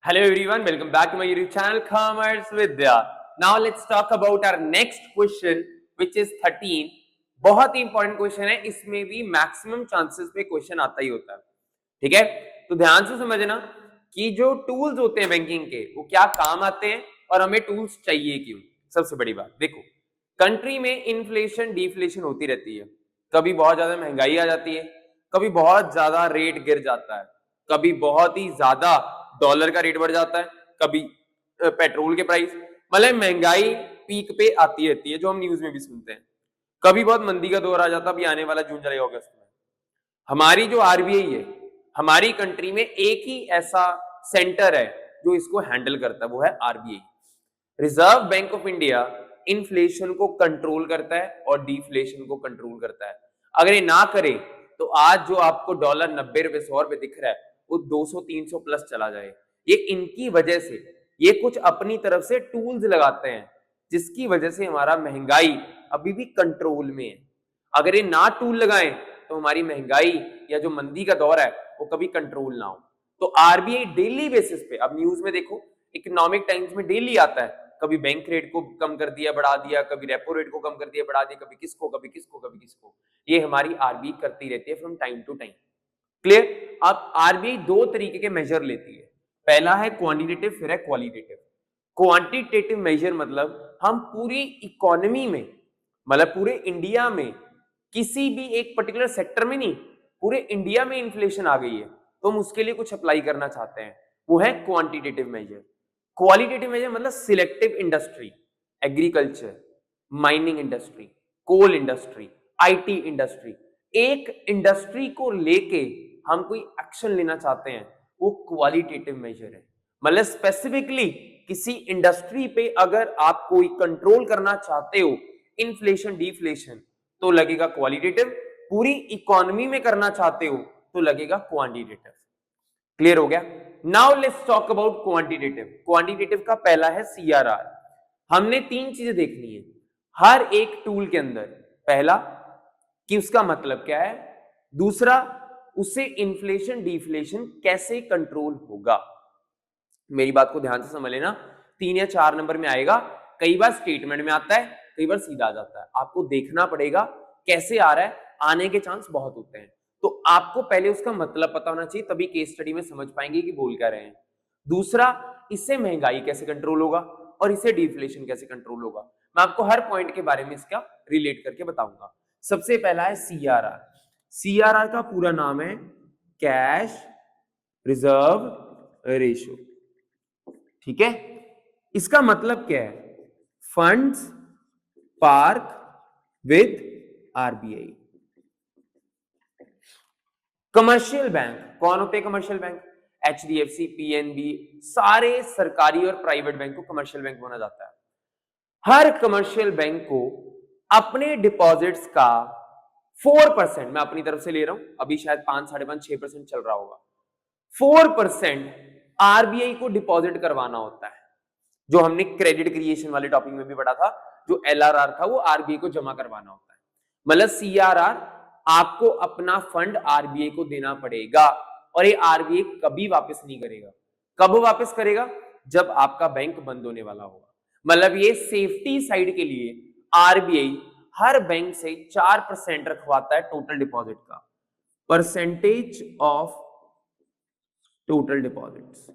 Hello everyone, welcome back to my YouTube channel Commerce Vidya. Now let's talk about our next question which is 13. बहुत ही important question है, इसमें भी maximum chances पे question आता ही होता है. ठीक है, तो ध्यान से समझना कि जो टूल्स होते हैं बैंकिंग के वो क्या काम आते हैं और हमें टूल्स चाहिए क्यों. सबसे बड़ी बात देखो, कंट्री में इन्फ्लेशन डिफ्लेशन होती रहती है. कभी बहुत ज्यादा महंगाई आ जाती है, कभी बहुत ज्यादा रेट गिर जाता है, कभी बहुत ही ज्यादा डॉलर का रेट बढ़ जाता है, कभी पेट्रोल के प्राइस, मतलब महंगाई पीक पे आती रहती है जो हम न्यूज में भी सुनते हैं. कभी बहुत मंदी का दौर आ जाता है. अभी आने वाला जून जुलाई अगस्त में हमारी जो आरबीआई है, हमारी कंट्री में एक ही ऐसा सेंटर है जो इसको हैंडल करता है, वो है RBI, reserve bank of India. Inflation को कंट्रोल करता है और डिफ्लेशन को कंट्रोल करता है. अगर ये ना करे तो आज जो आपको डॉलर 90 रुपए 100 रुपए दिख रहा है वो 200-300 प्लस चला जाए. ये इनकी वजह से, ये कुछ अपनी तरफ से टूल्स लगाते हैं जिसकी वजह से हमारा महंगाई अभी भी कंट्रोल में है. अगर ये ना टूल लगाएं तो हमारी महंगाई या जो मंदी का दौर है वो कभी कंट्रोल ना हो. तो आरबीआई डेली बेसिस पे, अब न्यूज में देखो, इकोनॉमिक टाइम्स में डेली आता है, कभी बैंक रेट को कम कर दिया बढ़ा दिया, कभी रेपो रेट को कम कर दिया बढ़ा दिया, कभी किसको कभी किसको कभी किसको. ये हमारी आरबीआई करती रहती है from time to time. Clear. अब आरबीआई दो तरीके के मेजर लेती है. पहला है क्वांटिटेटिव, फिर है क्वालिटेटिव. क्वांटिटेटिव मेजर मतलब हम पूरी इकोनॉमी में, मतलब पूरे इंडिया में, किसी भी एक पर्टिकुलर सेक्टर में नहीं, पूरे इंडिया में इन्फ्लेशन आ गई है तो हम उसके लिए कुछ अप्लाई करना चाहते हैं, वो है क्वांटिटेटिव मेजर. क्वालिटेटिव मेजर मतलब selective industry, agriculture, mining industry, coal industry, IT industry, एक इंडस्ट्री को लेके हम कोई एक्शन लेना चाहते हैं, वो क्वालिटेटिव मेजर है. मतलब स्पेसिफिकली किसी इंडस्ट्री पे अगर आप कोई कंट्रोल करना चाहते हो, इन्फ्लेशन डिफ्लेशन, तो लगेगा क्वालिटेटिव. पूरी इकोनॉमी में करना चाहते हो तो लगेगा क्वांटिटेटिव. क्लियर हो गया. Now let's talk about quantitative. Quantitative का पहला है सीआरआर. हमने तीन चीजें देखनी है हर एक टूल के अंदर. पहला कि उसका मतलब क्या है, दूसरा उससे इन्फ्लेशन डिफ्लेशन कैसे कंट्रोल होगा. मेरी बात को ध्यान से समझ लेना, 3 या 4 नंबर में आएगा. कई बार स्टेटमेंट में आता है, कई बार सीधा आ जाता है. आपको देखना पड़ेगा कैसे आ रहा है, आने के चांस बहुत होते हैं. तो आपको पहले उसका मतलब पता होना चाहिए, तभी केस स्टडी में समझ पाएंगे कि बोल क्या रहे हैं. दूसरा, इससे महंगाई कैसे कंट्रोल होगा और इससे डिफ्लेशन कैसे कंट्रोल होगा. मैं आपको हर पॉइंट के बारे में इसका रिलेट करके बताऊंगा. सबसे पहला है सीआरआर. सीआरआर का पूरा नाम है कैश रिजर्व रेशियो. ठीक है, इसका मतलब क्या है, funds park with RBI. Commercial bank कौन होते हैं? कमर्शियल बैंक एचडीएफसी, पीएनबी, सारे सरकारी और प्राइवेट बैंक को कमर्शियल बैंक माना जाता है. हर कमर्शियल बैंक को अपने डिपॉजिट्स का 4%, मैं अपनी तरफ से ले रहा हूं, अभी शायद 5-5.5-6% चल रहा होगा, 4% आरबीआई को डिपॉजिट करवाना होता है. जो हमने क्रेडिट क्रिएशन वाले टॉपिक में भी पढ़ा था, जो एलआरआर था वो आरबीआई को जमा करवाना होता है. मतलब सीआरआर, आपको अपना फंड आरबीआई को देना पड़ेगा और ये आरबीआई कभी वापस नहीं करेगा. कब वापस करेगा? जब आपका बैंक बंद होने वाला होगा. मतलब ये सेफ्टी साइड के लिए आरबीआई हर बैंक से 4% रखवाता है टोटल डिपॉजिट का, परसेंटेज ऑफ टोटल डिपॉजिट्स.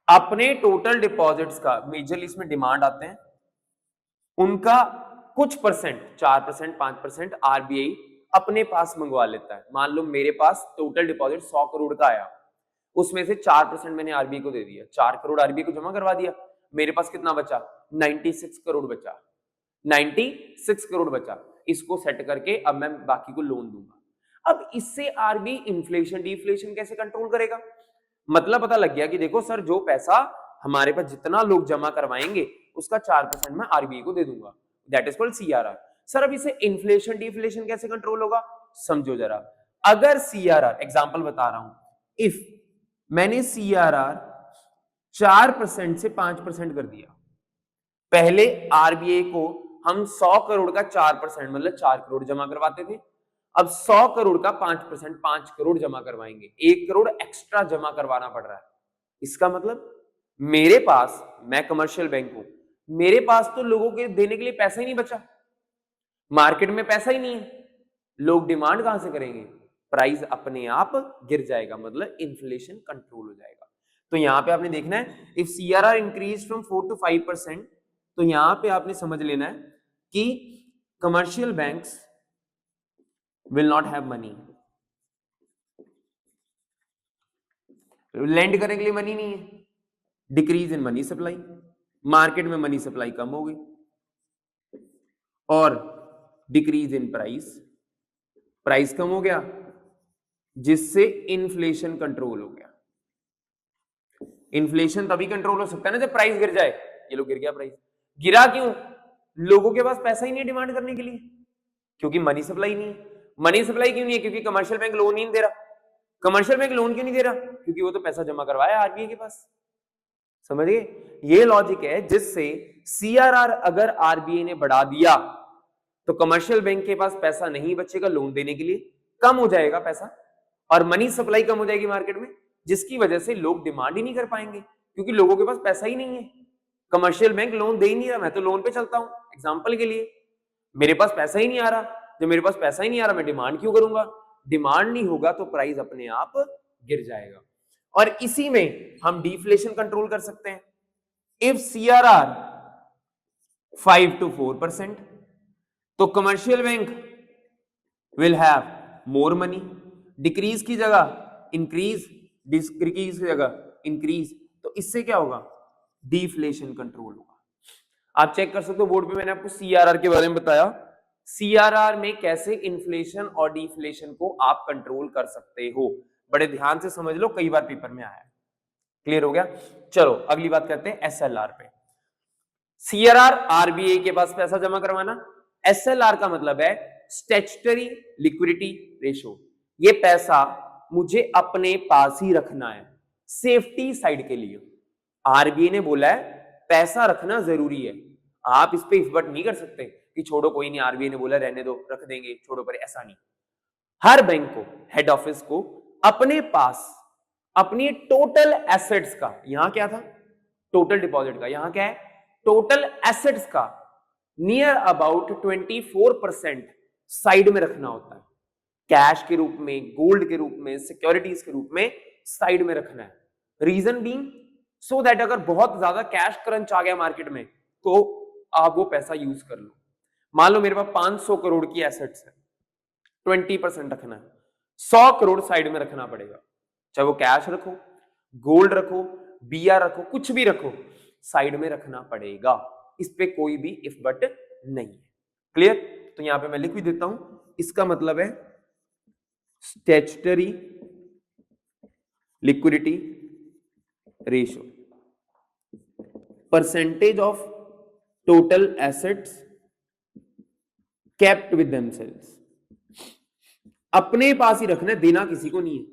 अपने टोटल डिपॉजिट्स का मेजरली इसमें डिमांड आते हैं, उनका कुछ परसेंट, 4%, 5% आरबीआई अपने पास मंगवा लेता है. मान लो मेरे पास टोटल डिपॉजिट 100 करोड़ का आया, उसमें से 4% मैंने आरबीआई को दे दिया, 4 करोड़ आरबीआई को जमा करवा दिया. मेरे पास कितना बचा? 96 करोड़ बचा. 96 करोड़ बचा. इसको सेट करके अब मैं बाकी को लोन दूंगा. अब इससे आरबीआई इन्फ्लेशन डिफ्लेशन कैसे कंट्रोल करेगा? मतलब पता लग गया कि देखो सर, जो पैसा हमारे पास जितना लोग जमा करवाएंगे उसका 4% मैं आरबीआई को दे दूंगा. That is called CRR. Sir अब इसे इन्फ्लेशन डिफ्लेशन कैसे कंट्रोल होगा? समझो जरा. अगर सीआरआर, एग्जांपल बता रहा हूं, इफ मैंने सीआरआर 4% से 5% कर दिया, पहले आरबीआई को हम 100 करोड़ का 4% मतलब 4 करोड़ जमा करवाते थे. अब 100 करोड़ का 5%, 5 करोड़ जमा करवाएंगे, 1 करोड़ एक्स्ट्रा जमा करवाना पड़ रहा है। इसका मतलब मेरे पास, मैं कमर्शियल बैंक हूं, मेरे पास तो लोगों के देने के लिए पैसा ही नहीं बचा, मार्केट में पैसा ही नहीं है, लोग डिमांड कहां से करेंगे, प्राइस अपने आप गिर जाएगा, मतलब इन्फ्लेशन कंट्रोल हो जाएगा। तो यहां पे आपने देखना है if CRR increase from 4 to 5%, तो यहां पे आपने समझ लेना है कि commercial banks will not have money, land करने के लिए मनी नहीं है, decrease in money supply, market में मनी सप्लाई कम हो गई, और डिक्रीज इन प्राइस, प्राइस कम हो गया जिससे इन्फ्लेशन कंट्रोल हो गया। इन्फ्लेशन तभी कंट्रोल हो सकता है ना जब प्राइस गिर जाए। ये लो गिर गया प्राइस, गिरा क्यों, लोगों के पास पैसा ही नहीं डिमांड करने के लिए, क्योंकि मनी सप्लाई नहीं है। मनी सप्लाई क्यों नहीं है, क्योंकि कमर्शियल बैंक लोन ही नहीं दे रहा। कमर्शियल बैंक लोन क्यों नहीं दे रहा, क्योंकि वो तो पैसा जमा करवाया आरबीआई के पास। समझिए, ये लॉजिक है जिससे सीआरआर अगर आरबीआई ने बढ़ा दिया तो कमर्शियल बैंक के पास पैसा नहीं बचेगा लोन देने के लिए, कम हो जाएगा पैसा, और मनी सप्लाई कम हो जाएगी मार्केट में, जिसकी वजह से लोग डिमांड ही नहीं कर पाएंगे, क्योंकि लोगों के पास पैसा ही नहीं है। कमर्शियल बैंक लोन दे ही नहीं रहा, मैं तो लोन पे चलता हूं एग्जांपल के लिए, मेरे पास पैसा ही नहीं आ रहा, जब मेरे पास पैसा ही नहीं आ रहा मैं डिमांड क्यों करूंगा, डिमांड नहीं होगा तो प्राइस अपने आप गिर जाएगा। और इसी में हम डिफ्लेशन कंट्रोल कर सकते हैं। इफ सीआरआर 5 to 4%, तो commercial bank will have more money, decrease की जगह इंक्रीज, डिक्रीज की जगह इंक्रीज, तो इससे क्या होगा, डिफ्लेशन कंट्रोल होगा। आप चेक कर सकते हो बोर्ड पे, मैंने आपको सीआरआर के बारे में बताया, सीआरआर में कैसे इन्फ्लेशन और डिफ्लेशन को आप कंट्रोल कर सकते हो, बड़े ध्यान से समझ लो, कई बार पेपर में आया है। क्लियर हो गया। चलो अगली बात करते हैं एसएलआर पे। सीआरआर आरबीआई के पास पैसा जमा करवाना, एसएलआर का मतलब है स्टैट्यूटरी लिक्विडिटी रेशो, ये पैसा मुझे अपने पास ही रखना है सेफ्टी साइड के लिए। आरबीआई ने बोला है पैसा रखना जरूरी है, आप इस पे इफर्ट नहीं कर सकते कि छोड़ो कोई नहीं, आरबीआई ने बोला रहने दो रख देंगे छोड़ो पर, ऐसा नहीं। हर बैंक को, हेड ऑफिस को अपने पास अपनी टोटल एसेट्स का, यहां क्या था टोटल डिपॉजिट का, यहां क्या है टोटल एसेट्स का नियर अबाउट 24% साइड में रखना होता है, कैश के रूप में, गोल्ड के रूप में, सिक्योरिटीज के रूप में साइड में रखना है। रीजन बीइंग सो दैट अगर बहुत ज्यादा कैश क्रंच आ गया मार्केट में तो आप वो पैसा यूज कर लो। मान लो मेरे पास 500 करोड़ की एसेट्स है, 20% रखना है, 100 करोड़ साइड में रखना पड़ेगा, चाहे वो कैश रखो, गोल्ड रखो, बीआर रखो, कुछ भी रखो, साइड में रखना पड़ेगा, इस पे कोई भी इफ बट नहीं है। क्लियर। तो यहां पे मैं लिख भी देता हूं, इसका मतलब है statutory liquidity ratio, percentage of total assets kept with themselves, अपने पास ही रखना है, देना किसी को नहीं है,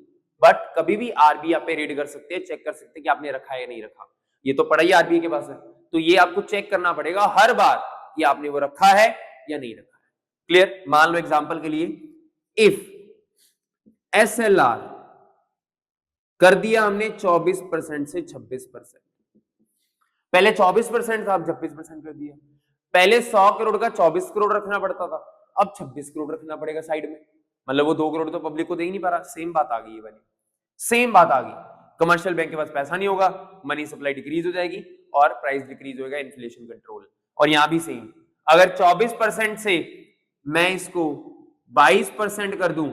बट कभी भी आरबीआई पे रेड कर सकते हैं, चेक कर सकते हैं कि आपने रखा है या नहीं रखा, ये तो पड़ा ही आरबीआई के पास है, तो ये आपको चेक करना पड़ेगा हर बार कि आपने वो रखा है या नहीं रखा है। क्लियर। मान लो एग्जांपल के लिए, इफ एसएलआर कर दिया हमने 24% से 26%, पहले 24% था, अब 26% कर दिया, पहले 100 करोड़ का 24 करोड़ रखना पड़ता था, अब 26 करोड़ रखना पड़ेगा साइड में, मतलब वो 2 करोड़ तो पब्लिक को दे ही नहीं पा रहा। सेम बात आ गई, ये वाली सेम बात आ गई, कमर्शियल बैंक के पास पैसा नहीं होगा, मनी सप्लाई डिक्रीज हो जाएगी और प्राइस डिक्रीज होगा, इन्फ्लेशन कंट्रोल। और यहां भी सेम, अगर 24% से मैं इसको 22% कर दूं,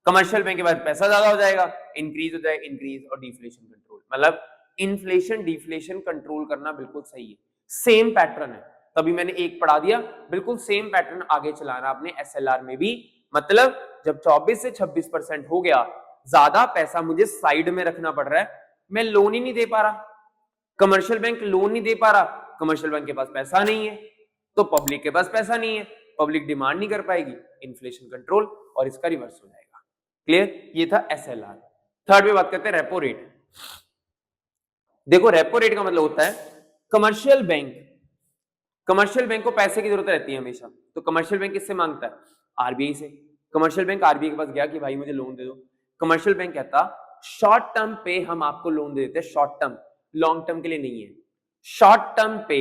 कमर्शियल बैंक के पास पैसा ज्यादा हो जाएगा, इंक्रीज हो जाएगा, इंक्रीज और डिफ्लेशन कंट्रोल, मतलब इन्फ्लेशन डिफ्लेशन कंट्रोल करना बिल्कुल सही है, सेम पैटर्न है। तभी मैंने एक पढ़ा दिया, बिल्कुल सेम पैटर्न आगे चलाना आपने एसएलआर में भी, मतलब जब 24 से 26% हो गया, ज्यादा पैसा मुझे साइड में रखना पड़ रहा है, मैं लोन ही नहीं दे पा रहा, कमर्शियल बैंक लोन नहीं दे पा रहा, कमर्शियल बैंक के पास पैसा नहीं है, तो पब्लिक के पास पैसा नहीं है, पब्लिक डिमांड नहीं कर पाएगी, इन्फ्लेशन कंट्रोल, और इसका रिवर्स हो जाएगा। क्लियर। ये था एसएलआर। थर्ड पे बात करते हैं रेपो रेट। देखो रेपो रेट का मतलब होता है कमर्शियल बैंक को पैसे की जरूरत रहती है हमेशा, तो कमर्शियल बैंक किससे मांगता है, आरबीआई से। कमर्शियल बैंक आरबीआई के पास गया कि भाई मुझे लोन दे दो, कमर्शियल बैंक कहता शॉर्ट टर्म पे हम आपको लोन दे देते हैं, शॉर्ट टर्म, लॉन्ग टर्म के लिए नहीं है। शॉर्ट टर्म पे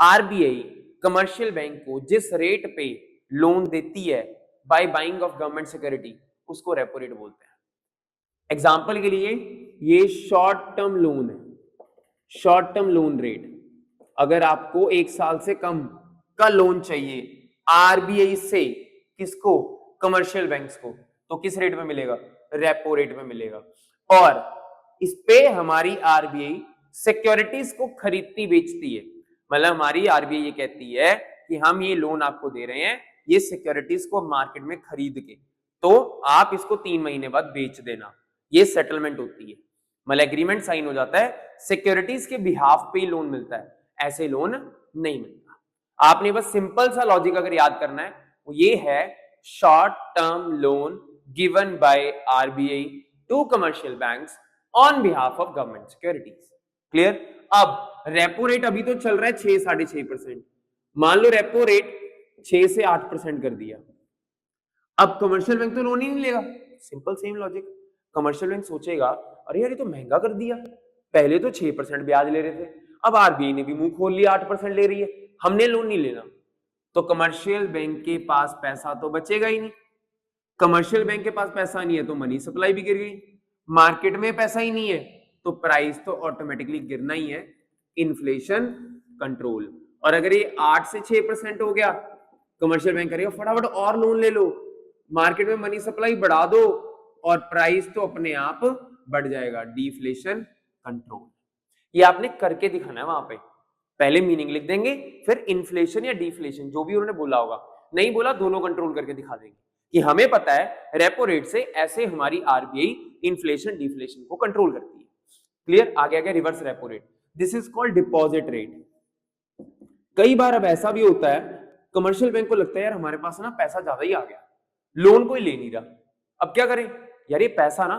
आरबीआई कमर्शियल बैंक को जिस रेट पे लोन देती है by buying of government security, उसको रेपो रेट बोलते हैं। एग्जांपल के लिए ये शॉर्ट टर्म लोन है, शॉर्ट टर्म लोन रेट, अगर आपको 1 साल से कम का लोन चाहिए आरबीआई से, किसको, कमर्शियल बैंक्स को, तो किस रेट में मिलेगा, रेपो रेट में मिलेगा। और इस पे हमारी आरबीआई सिक्योरिटीज को खरीदती बेचती है, मतलब हमारी आरबीआई ये कहती है कि हम ये लोन आपको दे रहे हैं, ये सिक्योरिटीज को मार्केट में खरीद के, तो आप इसको 3 महीने बाद बेच देना, ये सेटलमेंट होती है, मतलब एग्रीमेंट साइन हो जाता है, सिक्योरिटीज के बिहाफ पे ही लोन मिलता है, ऐसे लोन नहीं मिलता। आपने बस सिंपल सा लॉजिक अगर याद करना है वो ये है, short term loan given by RBI to commercial banks on behalf of government securities. Clear. अब रेपो रेट अभी तो चल रहा है 6 6.5%, मान लो रेपो रेट 6 से 8% कर दिया, अब कमर्शियल बैंक तो लोन ही नहीं लेगा, simple same logic. Commercial bank सोचेगा अरे यार ये तो महंगा कर दिया, पहले तो 6% ब्याज ले रहे थे, अब आरबीआई ने भी मुंह खोल लिया 8% ले रही है, हमने लोन नहीं लेना, तो कमर्शियल बैंक के पास पैसा तो बचेगा ही नहीं। कमर्शियल बैंक के पास पैसा नहीं है तो मनी सप्लाई भी गिर गई, मार्केट में पैसा ही नहीं है तो प्राइस तो ऑटोमेटिकली गिरना ही है, इन्फ्लेशन कंट्रोल। और अगर ये 8 से 6% हो गया, कमर्शियल बैंक करेगा फटाफट और लोन ले लो, मार्केट में मनी सप्लाई बढ़ा दो और प्राइस तो अपने आप बढ़ जाएगा, डिफ्लेशन कंट्रोल। ये आपने करके दिखाना है वहां पे, पहले मीनिंग लिख देंगे, फिर इन्फ्लेशन या डिफ्लेशन जो भी उन्होंने बोला होगा, नहीं बोला दोनों कंट्रोल करके दिखा देंगे कि हमें पता है रेपो रेट से ऐसे हमारी आरबीआई इन्फ्लेशन डिफ्लेशन को कंट्रोल करती है। क्लियर। आगे आगे reverse repo rate, this is called deposit rate. कई बार अब ऐसा भी होता है, कमर्शियल बैंक को लगता है यार हमारे पास ना पैसा ज्यादा ही आ गया, लोन कोई ले नहीं रहा, अब क्या करें, यार ये पैसा ना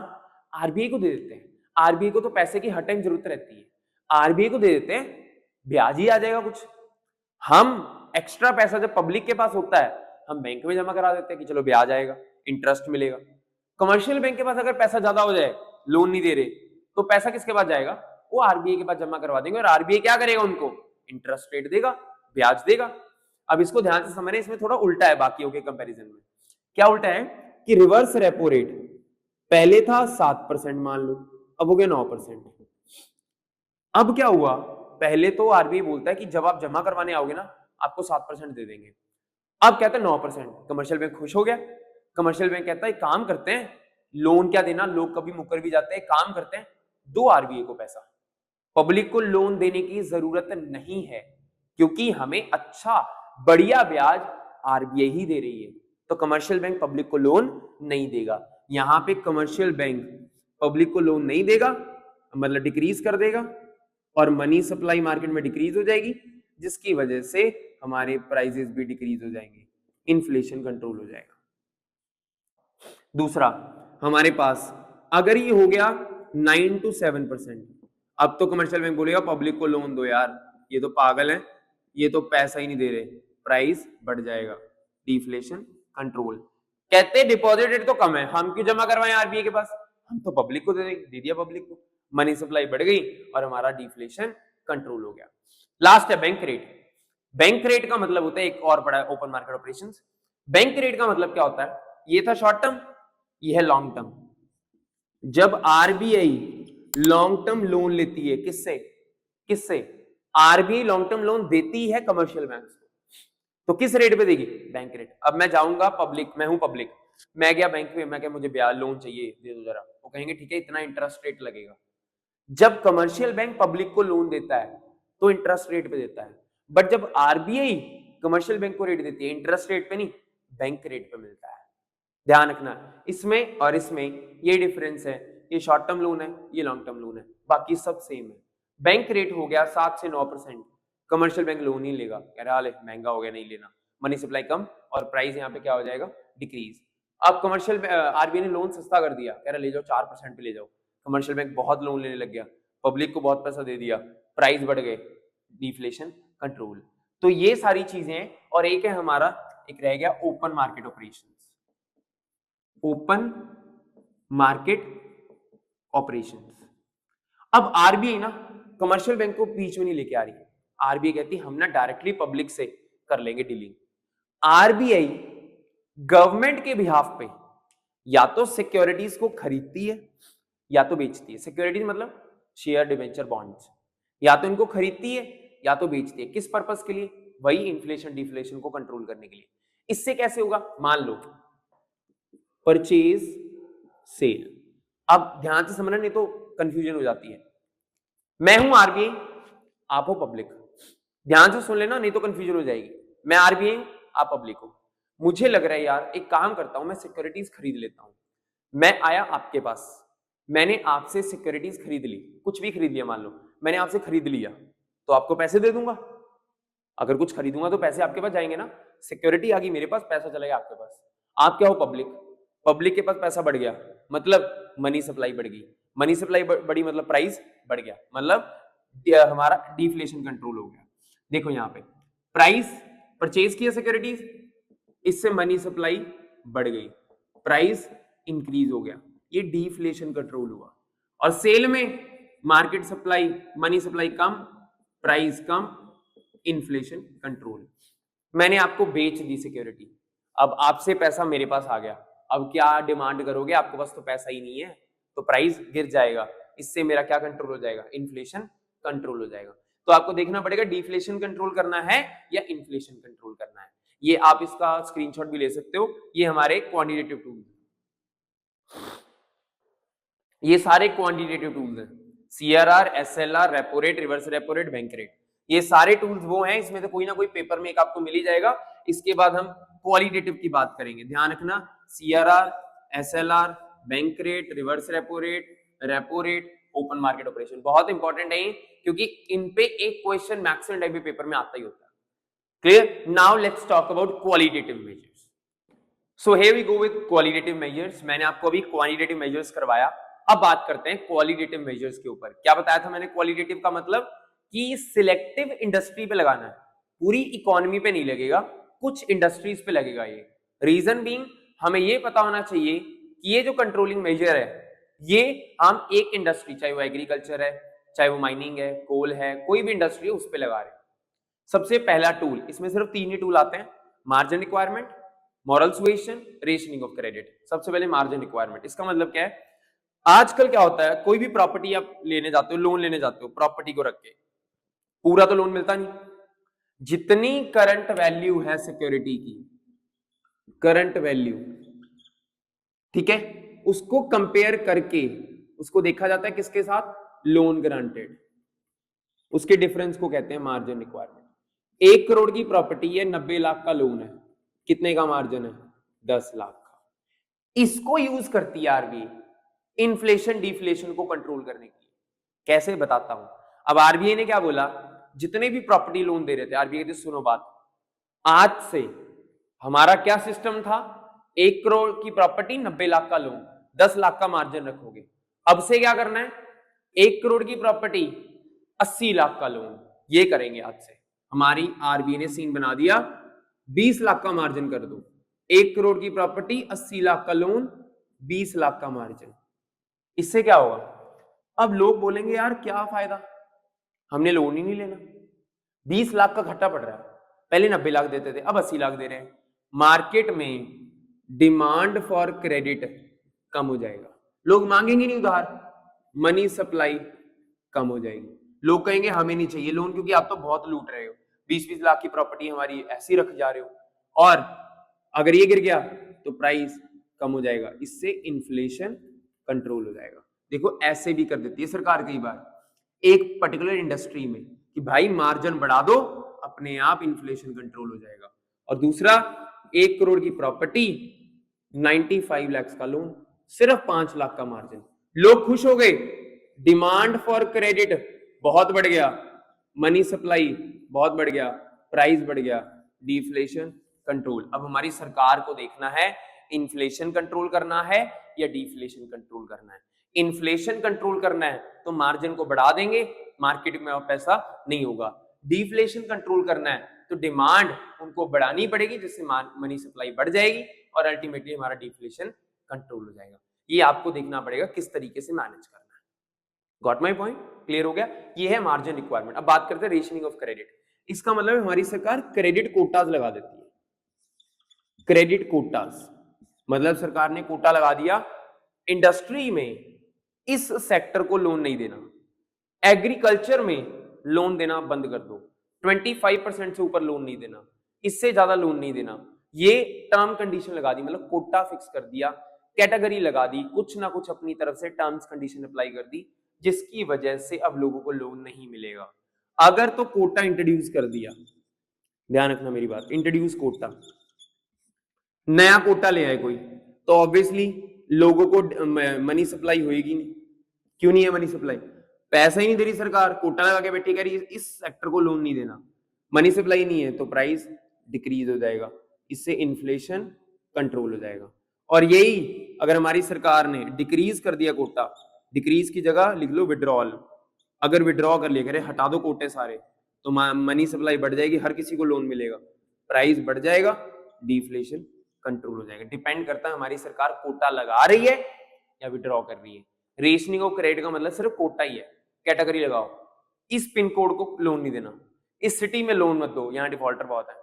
आरबीआई को दे देते हैं, आरबीआई को तो पैसे की हर टाइम जरूरत रहती है, आरबीआई को दे देते हैं, ब्याज ही आ जाएगा कुछ, हम एक्स्ट्रा पैसा जब पब्लिक के पास होता है हम बैंक में जमा करा देते हैं कि चलो ब्याज आएगा, इंटरेस्ट मिलेगा। कमर्शियल बैंक के पास अगर पैसा ज्यादा हो जाए, लोन नहीं दे रहे, तो पैसा किसके पास जाएगा, वो आरबीआई के पास जमा करवा देंगे, और आरबीआई क्या करेगा, उनको इंटरेस्ट रेट देगा, ब्याज देगा। अब इसको ध्यान से समझना, इसमें थोड़ा उल्टा है बाकियों के कंपैरिजन में। क्या उल्टा है कि रिवर्स रेपो रेट पहले था 7% मान लो, अब हो गया 9%। अब क्या हुआ, पहले तो आरबीआई बोलता है कि जब आप जमा करवाने आओगे ना आपको 7% दे देंगे, अब कहता है 9%, कमर्शियल बैंक खुश हो गया। कमर्शियल बैंक कहता है काम करते हैं, लोन क्या देना, लोग कभी मुकर भी जाते हैं, काम करते हैं, दो आरबीआई को पैसा, पब्लिक को लोन देने की जरूरत नहीं है क्योंकि हमें अच्छा बढ़िया ब्याज आरबीआई ही दे रही है, तो कमर्शियल बैंक पब्लिक को लोन नहीं देगा। यहां पे कमर्शियल बैंक पब्लिक को लोन नहीं देगा, मतलब डिक्रीज कर देगा, और मनी सप्लाई मार्केट में डिक्रीज हो जाएगी, जिसकी वजह से हमारे प्राइसेस भी डिक्रीज हो जाएंगे, इन्फ्लेशन कंट्रोल हो जाएगा। दूसरा हमारे पास अगर ये हो गया 9 to 7%, अब तो कमर्शियल बैंक बोलेगा पब्लिक को लोन दो यार, ये तो पागल है, ये तो पैसा ही नहीं दे रहे, प्राइस बढ़ जाएगा, डिफ्लेशन कंट्रोल। कहते डिपॉजिट रेट तो कम है, हम क्यों जमा करवाएं आरबीआई के पास, हम तो पब्लिक को दे दिया, पब्लिक को मनी सप्लाई बढ़ गई और हमारा डिफ्लेशन कंट्रोल हो गया। लास्ट है बैंक रेट। बैंक रेट का मतलब होता है, एक और बड़ा open market operations. Bank rate का मतलब क्या होता है, ये था शॉर्ट टर्म, ये है लॉन्ग टर्म। जब आरबीआई लॉन्ग टर्म लोन लेती है, किससे किससे, आरबीआई लॉन्ग टर्म लोन देती है कमर्शियल बैंक को, तो किस रेट पे देगी, बैंक रेट। अब मैं जाऊंगा पब्लिक, मैं हूं पब्लिक, मैं गया बैंक पे, मैं क्या मुझे ब्याज लोन चाहिए दे दो जरा, वो कहेंगे ठीक है इतना इंटरेस्ट रेट लगेगा। जब कमर्शियल बैंक पब्लिक को लोन देता है तो इंटरेस्ट रेट पे देता है, बट जब आरबीआई कमर्शियल बैंक को रेट देती है इंटरेस्ट रेट पे नहीं, बैंक रेट पे मिलता है। ध्यान रखना इसमें और इसमें ये डिफरेंस है, ये शॉर्ट टर्म लोन है, ये लॉन्ग टर्म लोन है, बाकी सब सेम है। बैंक रेट हो गया 7 से 9%, कमर्शियल बैंक लोन ही लेगा, कह रहा है महंगा हो गया नहीं लेना, मनी सप्लाई कम और प्राइस यहाँ पे क्या हो जाएगा, डिक्रीज। अब कमर्शियल आरबीआई ने लोन सस्ता कर दिया, कह रहा ले जाओ 4% पे ले जाओ, कमर्शियल बैंक बहुत लोन लेने लग गया, पब्लिक को बहुत पैसा दे दिया, प्राइस बढ़ गए, डिफ्लेशन कंट्रोल। तो ये सारी चीजें हैं, और एक है हमारा, एक रह गया open market operations. Open market operations. अब आरबीआई ना कमर्शियल बैंक को बीच में नहीं लेके आ रही है। आरबीआई कहती है हम ना डायरेक्टली पब्लिक से कर लेंगे डीलिंग। आरबीआई गवर्नमेंट के बिहाफ पे या तो सिक्योरिटीज को खरीदती है या तो बेचती है। सिक्योरिटीज मतलब शेयर, डिवेंचर, बॉन्ड्स। या तो इनको खरीदती है या तो बेचती है। किस पर्पस के लिए? वही इन्फ्लेशन डिफ्लेशन को कंट्रोल करने के लिए। इससे कैसे होगा? मान लो परचेज सेल। अब ध्यान से समझना, नहीं तो कंफ्यूजन हो जाती है। मैं हूं आरबीआई, आप हो पब्लिक। ध्यान से सुन लेना, नहीं तो कंफ्यूजन हो जाएगी। मैं आरबीआई हूं, आप पब्लिक हो। मुझे लग रहा है यार एक काम करता हूं, मैं सिक्योरिटीज खरीद लेता हूं। मैं आया आपके पास, मैंने आपसे सिक्योरिटीज खरीद ली, कुछ भी खरीद लिया, मान लो मैंने आपसे खरीद लिया, तो आपको पैसे दे दूंगा। अगर कुछ खरीदूंगा तो पैसे आपके पास जाएंगे ना। सिक्योरिटी आ गई मेरे पास, पैसा चला गया आपके पास। आप क्या हो? पब्लिक। पब्लिक के पास पैसा बढ़ गया मतलब मनी सप्लाई बढ़ गई। मनी सप्लाई बढ़ी मतलब प्राइस बढ़ गया, मतलब हमारा डिफ्लेशन कंट्रोल हो गया। देखो यहाँ पे प्राइस परचेज किया सिक्योरिटीज, इससे मनी सप्लाई बढ़ गई, प्राइस इंक्रीज हो गया, ये डिफ्लेशन कंट्रोल हुआ। और सेल में मार्केट सप्लाई, मनी सप्लाई कम, प्राइस कम, इन्फ्लेशन कंट्रोल। मैंने आपको बेच दी सिक्योरिटी, अब आपसे पैसा मेरे पास आ गया। अब क्या डिमांड करोगे? आपके पास तो पैसा ही नहीं है, तो प्राइस गिर जाएगा। इससे मेरा क्या कंट्रोल हो जाएगा? इन्फ्लेशन कंट्रोल हो जाएगा। तो आपको देखना पड़ेगा डिफ्लेशन कंट्रोल करना है या इन्फ्लेशन कंट्रोल करना है। ये आप इसका स्क्रीनशॉट भी ले सकते हो। ये हमारे क्वांटिटेटिव टूल्स, ये सारे क्वांटिटेटिव टूल्स हैं। CRR, SLR, repo rate, reverse repo rate, bank rate, ये सारे टूल्स वो हैं। इसमें तो कोई ना कोई पेपर में एक आपको मिल ही जाएगा। इसके बाद हम क्वालिटेटिव की बात करेंगे। ध्यान रखना, CRR, SLR, bank rate, reverse repo rate, open market operation बहुत इंपॉर्टेंट है, क्योंकि इन पे एक क्वेश्चन मैक्सिमम टाइप पेपर में आता ही होता है। Clear? Now let's talk about qualitative measures. So here we go with qualitative measures. मैंने आपको अभी क्वांटिटेटिव मेजर्स करवाया, अब बात करते हैं क्वालिटेटिव मेजर्स के ऊपर। क्या बताया था मैंने? क्वालिटेटिव का मतलब कि सिलेक्टिव इंडस्ट्री पे लगाना है, पूरी इकोनॉमी पे नहीं लगेगा, कुछ इंडस्ट्रीज पे लगेगा ये। रीजन बीइंग, हमें ये पता होना चाहिए कि ये जो कंट्रोलिंग मेजर है, ये हम एक इंडस्ट्री, चाहे वो एग्रीकल्चर है, चाहे वो माइनिंग है, कोल है, कोई भी इंडस्ट्री है, उस पर लगा रहे हैं। सबसे पहला टूल, इसमें सिर्फ 3 ही टूल आते हैं, margin requirement, moral suasion, rationing of credit. सबसे पहले मार्जिन रिक्वायरमेंट। इसका मतलब क्या है? आजकल क्या होता है, कोई भी प्रॉपर्टी आप लेने जाते हो, लोन लेने जाते हो, प्रॉपर्टी को रख के, पूरा तो लोन मिलता नहीं। जितनी करंट वैल्यू है सिक्योरिटी की, करंट वैल्यू, ठीक है, उसको कंपेयर करके उसको देखा जाता है किसके साथ? Loan granted. उसके डिफरेंस को कहते हैं मार्जिन रिक्वायरमेंट। 1 करोड़ की प्रॉपर्टी है, 90 लाख का लोन है, कितने का मार्जिन है? 10 लाख का। इसको यूज करती है आरबीआई इन्फ्लेशन डिफ्लेशन को कंट्रोल करने के लिए। कैसे बताता हूं। अब आरबीआई ने क्या बोला, जितने भी प्रॉपर्टी लोन दे रहे थे, आरबीआई कहते सुनो बात, आज से हमारा क्या सिस्टम था? 1 करोड़ की प्रॉपर्टी, 90 लाख का लोन, 10 लाख का मार्जिन रखोगे। अब से क्या करना है? 1 करोड़ की प्रॉपर्टी, 80 लाख का लोन, ये करेंगे आज से। हमारी आरबीआई ने सीन बना दिया, 20 लाख का मार्जिन कर दो। 1 करोड़ की प्रॉपर्टी, 80 लाख का लोन, 20 लाख का मार्जिन। इससे क्या होगा? अब लोग बोलेंगे यार क्या फायदा, हमने लोन ही नहीं लेना, 20 लाख का घाटा पड़ रहा है, पहले 90 लाख देते थे, अब 80 लाख दे रहे हैं। मार्केट में डिमांड फॉर क्रेडिट कम हो जाएगा, लोग मांगेंगे नहीं उधार, मनी सप्लाई कम हो जाएगी। लोग कहेंगे हमें नहीं चाहिए लोन, क्योंकि आप तो बहुत लूट रहे हो, 20-20 लाख की प्रॉपर्टी हमारी ऐसी रख जा रहे हो, और अगर ये गिर गया तो प्राइस कम हो जाएगा, इससे इन्फ्लेशन कंट्रोल हो जाएगा। देखो ऐसे भी कर देती है सरकार कई बार एक पर्टिकुलर इंडस्ट्री में कि भाई मार्जिन बढ़ा दो, अपने आप इन्फ्लेशन कंट्रोल हो जाएगा। और दूसरा, 1 करोड़ की प्रॉपर्टी, 95 लाख का लोन, सिर्फ 5 लाख का मार्जिन, लोग खुश हो गए, डिमांड फॉर क्रेडिट बहुत बढ़ गया, मनी सप्लाई बहुत बढ़ गया, प्राइस बढ़ गया, डिफ्लेशन कंट्रोल। अब हमारी सरकार को देखना है इन्फ्लेशन कंट्रोल करना है या डिफ्लेशन कंट्रोल करना है। इन्फ्लेशन कंट्रोल करना है तो मार्जिन को बढ़ा देंगे, मार्केट में और पैसा नहीं होगा। डिफ्लेशन कंट्रोल करना है तो डिमांड उनको बढ़ानी पड़ेगी, जिससे मनी सप्लाई बढ़ जाएगी और अल्टीमेटली हमारा डिफ्लेशन कंट्रोल हो जाएगा। ये आपको देखना पड़ेगा किस तरीके से मैनेज करना है। Got my point? क्लियर हो गया? ये है मार्जिन रिक्वायरमेंट। अब बात करते हैं रेशनिंग ऑफ क्रेडिट। इसका मतलब हमारी सरकार क्रेडिट कोटाज लगा देती है। क्रेडिट कोटाज मतलब सरकार ने कोटा लगा दिया, इंडस्ट्री में इस सेक्टर को लोन नहीं देना, एग्रीकल्चर में लोन देना बंद कर दो, 25% से ऊपर लोन नहीं देना, इससे ज्यादा लोन नहीं देना। ये टर्म कंडीशन लगा दी, मतलब कोटा फिक्स कर दिया, कैटेगरी लगा दी, कुछ ना कुछ अपनी तरफ से टर्म्स कंडीशन अप्लाई कर दी, जिसकी वजह से अब लोगों को लोन नहीं मिलेगा। अगर तो कोटा इंट्रोड्यूस कर दिया, ध्यान रखना मेरी बात, इंट्रोड्यूस कोटा, नया कोटा ले आए कोई, तो ऑब्वियसली लोगों को मनी सप्लाई होएगी नहीं। क्यों नहीं है मनी सप्लाई? पैसा ही नहीं दे रही सरकार, कोटा लगा के बैठी, कह रही इस सेक्टर को लोन नहीं देना, मनी सप्लाई नहीं है, तो प्राइस डिक्रीज हो जाएगा, इससे इन्फ्लेशन कंट्रोल हो जाएगा। और यही अगर हमारी सरकार ने डिक्रीज कर दिया कोटा, डिक्रीज की जगह लिख लो विड्रॉल, अगर विड्रॉ कर लिया, करे हटा दो कोटे सारे, तो मनी सप्लाई बढ़ जाएगी, हर किसी को लोन मिलेगा, प्राइस बढ़ जाएगा, डिफ्लेशन कंट्रोल हो जाएगा। डिपेंड करता है हमारी सरकार कोटा लगा रही है या विड्रॉ कर रही है। रेशनिंग ऑफ क्रेडिट का मतलब सिर्फ कोटा ही है, कैटेगरी लगाओ, इस पिन कोड को लोन नहीं देना, इस सिटी में लोन मत दो, यहाँ डिफॉल्टर बहुत है,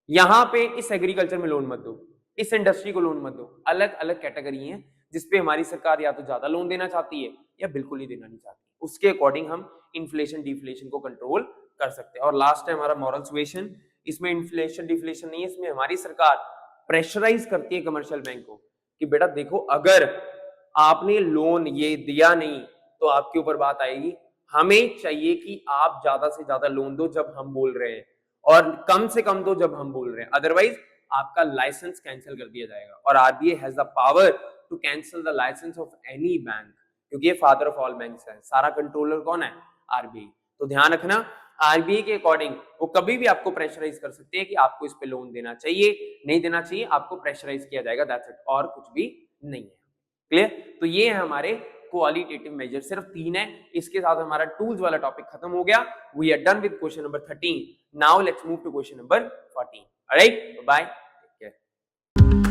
यहाँ पे इस एग्रीकल्चर में लोन मत दो, इस इंडस्ट्री को लोन मत दो। अलग अलग कैटेगरी है जिसपे हमारी सरकार या तो ज्यादा लोन देना चाहती है या बिल्कुल ही देना नहीं चाहती, उसके अकॉर्डिंग हम इन्फ्लेशन डिफ्लेशन को कंट्रोल कर सकते हैं। और लास्ट है हमारा मॉरल सुएशन, इसमें इन्फ्लेशन डिफ्लेशन नहीं है, इसमें हमारी सरकार प्रेशराइज करती है कमर्शियल बैंक को कि बेटा देखो अगर आपने लोन ये दिया नहीं तो आपके ऊपर बात आएगी, हमें चाहिए कि आप ज्यादा से ज्यादा लोन दो जब हम बोल रहे हैं, और कम से कम दो जब हम बोल रहे हैं, अदरवाइज आपका लाइसेंस कैंसिल कर दिया जाएगा। और RBI has the power to cancel the licence of any bank, क्योंकि ये फादर ऑफ ऑल बैंक्स है, सारा कंट्रोलर कौन है? आरबीआई। तो ध्यान रखना, आरबीआई के अकॉर्डिंग वो कभी भी आपको प्रेशराइज कर सकते हैं कि आपको इस पे लोन देना चाहिए नहीं देना चाहिए, आपको प्रेशराइज किया जाएगा, दैट्स इट, और कुछ भी नहीं है। क्लियर? तो ये है हमारे क्वालिटेटिव मेजर, सिर्फ 3 है। इसके साथ हमारा टूल्स वाला टॉपिक खत्म हो गया। We are done with question number 13। Now let's move to question number 14। Alright, bye, take care.